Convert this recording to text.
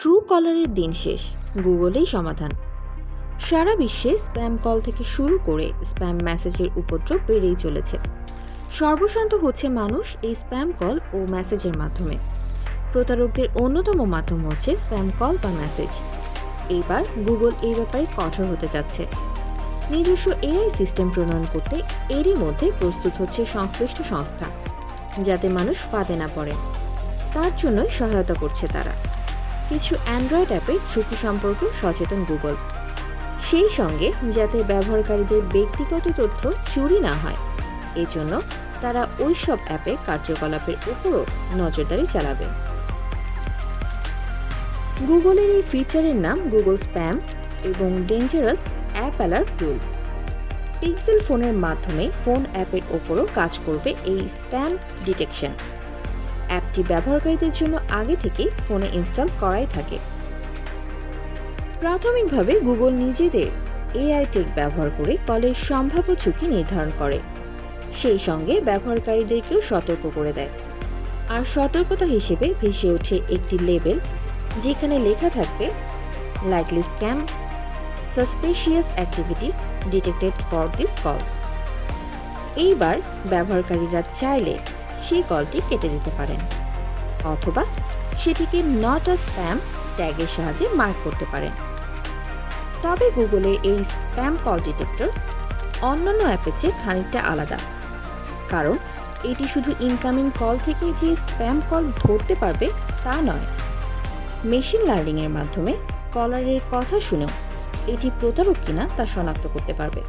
True কলারের দিন শেষ, গুগলেই সমাধান। সারা বিশ্বে স্প্যাম কল থেকে শুরু করে স্প্যাম মেসেজের উপদ্রব বেড়েই চলেছে। সর্বশান্ত হচ্ছে মানুষ এই স্প্যাম কল ও মেসেজের মাধ্যমে। প্রতারকদের অন্যতম মাধ্যম হচ্ছে স্প্যাম কল বা মেসেজ। এইবার গুগল এই ব্যাপারে কঠোর হতে যাচ্ছে। নিজস্ব এআই সিস্টেম প্রণয়ন করতে এরই মধ্যে প্রস্তুত হচ্ছে সংশ্লিষ্ট সংস্থা, যাতে মানুষ ফাঁদে না পড়ে। তার জন্যই সহায়তা করছে তারা। কিছু অ্যান্ড্রয়েড অ্যাপের ঝুঁকি সম্পর্কে সচেতন গুগল, সেই সঙ্গে যাতে ব্যবহারকারীদের ব্যক্তিগত তথ্য চুরি না হয়, এজন্য তারা ওই সব অ্যাপের কার্যকলাপের উপরও নজরদারি চালাবে। গুগলের এই ফিচারের নাম গুগল স্প্যাম এবং ডেঞ্জারাস অ্যাপ অ্যালার্ট টুল। পিক্সেল ফোনের মাধ্যমে ফোন অ্যাপের ওপরও কাজ করবে এই স্প্যাম ডিটেকশন। অ্যাপটি ব্যবহারকারীদের জন্য আগে থেকেই ফোনে ইনস্টল করাই থাকে। প্রাথমিকভাবে গুগল নিজেদের এআই টেক ব্যবহার করে কলের সম্ভাব্য ঝুঁকি নির্ধারণ করে, সেই সঙ্গে ব্যবহারকারীদেরকেও সতর্ক করে দেয়। আর সতর্কতা হিসেবে ভেসে ওঠে একটি লেবেল, যেখানে লেখা থাকবে likely scam, suspicious activity detected for this call. এইবার ব্যবহারকারীরা চাইলে সেই কলটি কেটে দিতে পারেন, অথবা সেটিকে নট আ স্প্যাম ট্যাগের সাহায্যে মার্ক করতে পারেন। তবে গুগলের এই স্প্যাম কল ডিটেক্টর অন্যান্য অ্যাপের চেয়ে খানিকটা আলাদা, কারণ এটি শুধু ইনকামিং কল থেকে যে স্প্যাম কল ধরতে পারবে তা নয়, মেশিন লার্নিংয়ের মাধ্যমে কলারের কথা শুনেও এটি প্রতারক কিনা তা শনাক্ত করতে পারবে।